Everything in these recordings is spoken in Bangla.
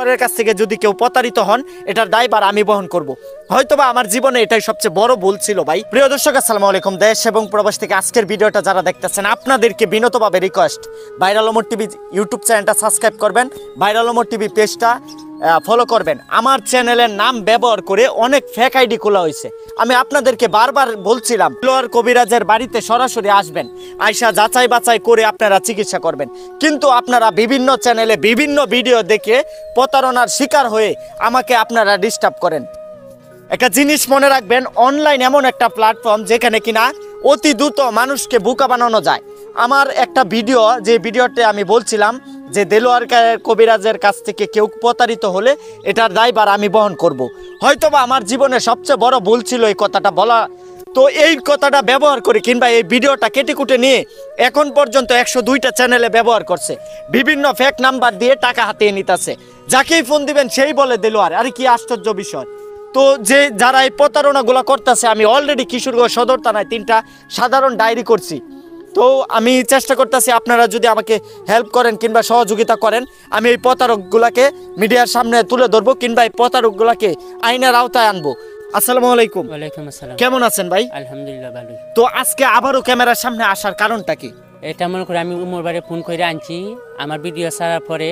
দেলোয়ারের কাছ থেকে যদি কেউ প্রতারিত হন এটার দায়ভার আমি বহন করব। হয়তোবা আমার জীবনে এটাই সবচেয়ে বড় ভুল ছিল ভাই। প্রিয় দর্শক আসসালামু আলাইকুম। দেশ এবং প্রবাস থেকে আজকের ভিডিওটা যারা দেখতেছেন আপনাদেরকে বিনতভাবে request, viral Omar TV YouTube চ্যানেলটা সাবস্ক্রাইব করবেন, ভাইরাল ওমর টিভি পেজটা ফলো করবেন। আমার চ্যানেলের নাম ব্যবহার করে অনেক ফেক আইডি খোলা হয়েছে। আমি আপনাদেরকে বারবার বলছিলাম দেলোয়ার কবিরাজের বাড়িতে সরাসরি আসবেন, আয়সা যাচাই বাছাই করে আপনারা চিকিৎসা করবেন, কিন্তু আপনারা বিভিন্ন চ্যানেলে বিভিন্ন ভিডিও দেখে প্রতারণার শিকার হয়ে আমাকে আপনারা ডিস্টার্ব করেন। একটা জিনিস মনে রাখবেন, অনলাইন এমন একটা প্ল্যাটফর্ম যেখানে কিনা অতি দ্রুত মানুষকে বোকা বানানো যায়। আমার একটা ভিডিও, যে ভিডিওতে আমি বলছিলাম যে দেলোয়ার কবিরাজের কাছ থেকে কেউ প্রতারিত হলে এটার দায়ভার আমি বহন করব। হয়তোবা আমার জীবনে সবচেয়ে বড় ভুল ছিল এই কথাটা বলা। তো এই কথাটা ব্যবহার করে কিংবা এই ভিডিওটা কেটে কুটে নিয়ে এখন পর্যন্ত 102টা চ্যানেলে ব্যবহার করছে, বিভিন্ন ফেক নাম্বার দিয়ে টাকা হাতিয়ে নিতেছে। যাকেই ফোন দিবেন সেই বলে দেলোয়ার। আরে কি আশ্চর্য বিষয়! তো যারা এই প্রতারণাগুলো করতেছে, আমি অলরেডি কিশোরগঞ্জ সদর থানায় 3টা সাধারণ ডায়েরি করছি। তো আমি চেষ্টা করতেছি আপনারা যদি আমাকে হেল্প করেন কিংবা সহযোগিতা করেন, আমি এই প্রতারকগুলোকে মিডিয়ার সামনে তুলে ধরবো কিংবা এই প্রতারকগুলোকে আইনের আওতায় আনবো। আসসালামু আলাইকুম। ওয়ালাইকুম আসসালাম। কেমন আছেন ভাই? আলহামদুলিল্লাহ ভালোই। তো আজকে আবারও ক্যামেরার সামনে আসার কারণটা কি? এটা মনে করে আমি উমর বাড়ি ফোন করে আনছি। আমার ভিডিও ছাড়ার পরে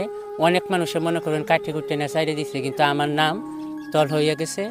অনেক মানুষে মনে করেন কাটে কুটে না সাইডে দিচ্ছে, কিন্তু আমার নাম তল হয়ে গেছে।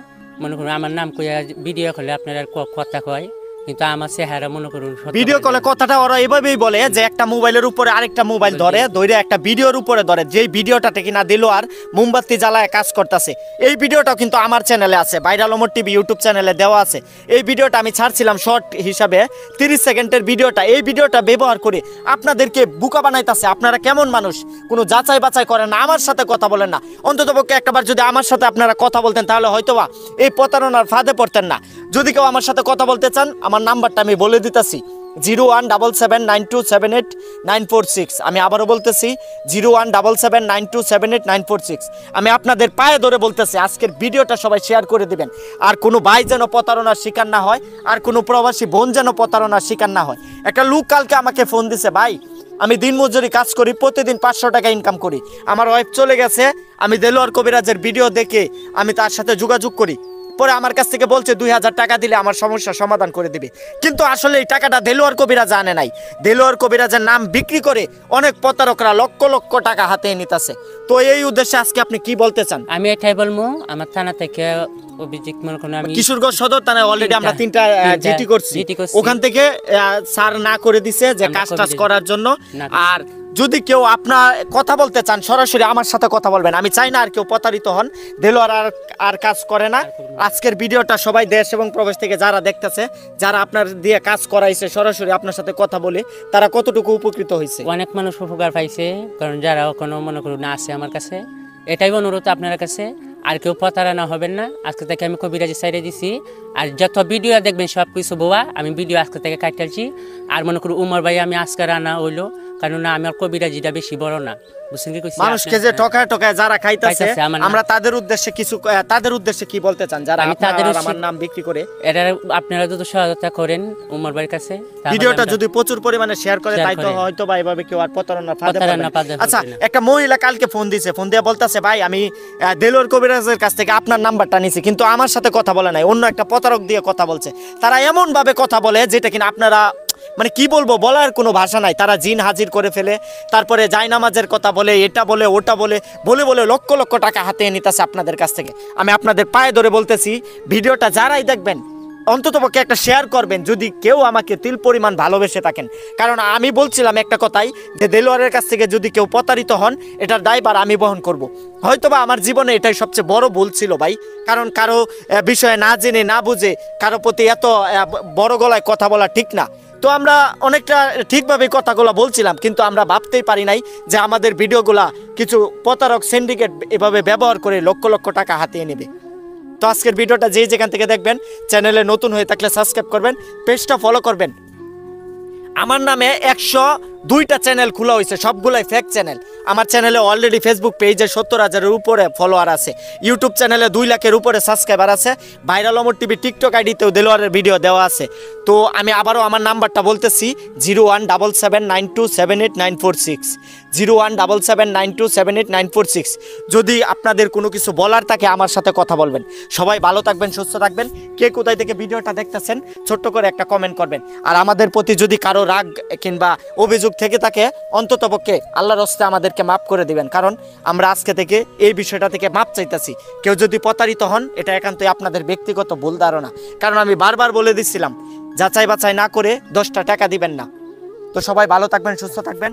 মনে করুন আমার নাম কইয়া ভিডিও করলে আপনারা কথা কয়, কিন্তু আমার চেহারা মনে করুন ভিডিও কলে কথাটা ওরা এভাবেই বলে যে একটা মোবাইলের উপরে আরেকটা মোবাইল ধরে একটা ভিডিওর উপরে ধরে, যেই ভিডিওটাতে কিনা দেলোয়ার মোমবাতি জ্বালায় কাজ করতেছে। এই ভিডিওটাও কিন্তু আমার চ্যানেলে আছে, ভাইরাল ওমর টিভি ইউটিউব চ্যানেলে দেওয়া আছে। এই ভিডিওটা আমি ছাড়ছিলাম শর্ট হিসাবে, 30 সেকেন্ডের ভিডিওটা। এই ভিডিওটা ব্যবহার করে আপনাদেরকে বোকা বানাইতেছে। আপনারা কেমন মানুষ, কোনো যাচাই বাছাই করেন না, আমার সাথে কথা বলেন না। অন্ততপক্ষে একটাবার যদি আমার সাথে আপনারা কথা বলতেন তাহলে হয়তোবা এই প্রতারণার ফাঁদে পড়তেন না। যদি কেউ আমার সাথে কথা বলতে চান, আমার নাম্বারটা আমি বলে দিতেছি 01779278946। আমি আবারও বলতেছি 01779278946। আমি আপনাদের পায়ে ধরে বলতেছি আজকের ভিডিওটা সবাই শেয়ার করে দিবেন। আর কোনো ভাই যেন প্রতারণার শিকার না হয়, আর কোনো প্রবাসী বোন যেন প্রতারণার শিকার না হয়। একটা লোক কালকে আমাকে ফোন দিছে, ভাই আমি দিনমজুরি কাজ করি, প্রতিদিন 500 টাকা ইনকাম করি, আমার ওয়াইফ চলে গেছে, আমি দেলোয়ার কবিরাজের ভিডিও দেখে আমি তার সাথে যোগাযোগ করি, পরে আমার কাছ থেকে বলছে 2000 টাকা দিলে আমার সমস্যা সমাধান করে দিবে। কিন্তু আসলে এই টাকাটা দেলোয়ার কবিরাজ আনে নাই। দেলোয়ার কবিরাজের নাম বিক্রি করে অনেক প্রতারকরা লক্ষ লক্ষ টাকা হাতে নিতেছে। তো এই উদ্দেশ্যে আজকে আপনি কি বলতে চান? আমি এটাই বলবো, আমার থানা থেকে অভিযোগ মনে করেন আমি কিশোরগঞ্জ সদর থানায় অলরেডি আমরা 3টা জিটি করছি। ওখান থেকে স্যার না করে দিছে যে কাজ করার জন্য। আর যদি কেউ আপনার কথা বলতে চান সরাসরি আমার সাথে কথা বলবেন। আমি চাই না আর কেউ প্রতারিত হন। দেলোয়ার আর কাজ করে না। আজকের ভিডিওটা সবাই দেশ এবং প্রবাস থেকে যারা দেখতেছে, যারা আপনার দিয়ে কাজ করাইছে, সরাসরি আপনার সাথে কথা বলে তারা কতটুকু উপকৃত হয়েছে? অনেক মানুষ উপকার পাইছে। কারণ যারা কোনো মনে করুন আসে আমার কাছে, এটাই অনুরোধ আপনার কাছে, আর কেউ প্রতারণা হবেন না। আজকে থেকে আমি কবিরাজি সাইডে দিছি। আর যত ভিডিও দেখবেন সব কিছু বোয়া, আমি ভিডিও আজকে থেকে কাটাচ্ছি। আর মনে করুন উমর ভাই আমি আজকে রান্না হইলো, কারণ আমার কবিরাজিটা বেশি বড় না, বুঝছেন কি? মানুষকে যে ঠকায় যারা খাইতেছে, আমরা তাদের উদ্দেশ্যে কি বলতে চান যারা আমার নাম বিক্রি করে? এটা আপনারা যদি সহায়তা করেন উমর ভাইয়ের কাছে, ভিডিওটা যদি প্রচুর পরিমাণে শেয়ার করে, তাই তো হয়তো বা এভাবে কেউ আর প্রতারণার ফাঁদে পড়বে না। আচ্ছা, একটা মহিলা কালকে ফোন দিয়েছে, ফোন দিয়ে বলতেছে, ভাই আমি দেলোয়ার কবিরাজের কাছ থেকে আপনার নাম্বারটা নিয়েছি, কিন্তু আমার সাথে কথা বলে নাই, অন্য একটা প্রতারক দিয়ে কথা বলছে। তারা এমন ভাবে কথা বলে যেটা কিনা আপনারা মানে কি বলবো, বলার কোনো ভাষা নাই। তারা জিন হাজির করে ফেলে, তারপরে জায়নামাজের কথা বলে, এটা বলে ওটা বলে বলে লক্ষ লক্ষ টাকা হাতে নিতেছে আপনাদের কাছ থেকে। আমি আপনাদের পায়ে ধরে বলতেছি, ভিডিওটা যারাই দেখবেন অন্ততপক্ষে একটা শেয়ার করবেন যদি কেউ আমাকে তিল পরিমাণ ভালোবেসে থাকেন। কারণ আমি বলছিলাম একটা কথাই, যে দেলোয়ারের কাছ থেকে যদি কেউ প্রতারিত হন এটার দায়ভার আমি বহন করব। হয়তোবা আমার জীবনে এটাই সবচেয়ে বড় ভুল ছিল ভাই। কারণ কারো বিষয়ে না জেনে না বুঝে কারো প্রতি এত বড় গলায় কথা বলা ঠিক না। তো আমরা অনেকটা ঠিকভাবে কথাগুলো বলছিলাম, কিন্তু আমরা ভাবতেই পারি নাই যে আমাদের ভিডিওগুলা কিছু প্রতারক সিন্ডিকেট এভাবে ব্যবহার করে লক্ষ লক্ষ টাকা হাতিয়ে নেবে। তো আজকের ভিডিওটা যেখান থেকে দেখবেন, চ্যানেলে নতুন হয়ে থাকলে সাবস্ক্রাইব করবেন, পেজটা ফলো করবেন। আমার নামে 2টা চ্যানেল খোলা হয়েছে, সবগুলাই ফেক চ্যানেল। আমার চ্যানেলে অলরেডি ফেসবুক পেজে 70,000-এর উপরে ফলোয়ার আছে, ইউটিউব চ্যানেলে 2 লাখের উপরে সাবস্ক্রাইবার আছে, ভাইরাল অমর টিভি টিকটক আইডিতেও দেলোয়ারের ভিডিও দেওয়া আছে। তো আমি আবারও আমার নাম্বারটা বলতেছি 017792788946, 017792788946। যদি আপনাদের কোনো কিছু বলার থাকে আমার সাথে কথা বলবেন। সবাই ভালো থাকবেন, সুস্থ থাকবেন। কে কোথায় থেকে ভিডিওটা দেখতেছেন ছোট্ট করে একটা কমেন্ট করবেন। আর আমাদের প্রতি যদি কারো রাগ কিংবা অভিযোগ থেকে থাকে অন্ততপক্ষে আল্লাহর হস্তে আমাদেরকে মাফ করে দিবেন, কারণ আমরা আজকে থেকে এই বিষয়টা থেকে মাপ চাইতেছি। কেউ যদি প্রতারিত হন এটা একান্তই আপনাদের ব্যক্তিগত ভুল ধারণা, কারণ আমি বারবার বলে দিচ্ছিলাম যাচাই বাছাই না করে 10টা টাকা দিবেন না। তো সবাই ভালো থাকবেন, সুস্থ থাকবেন।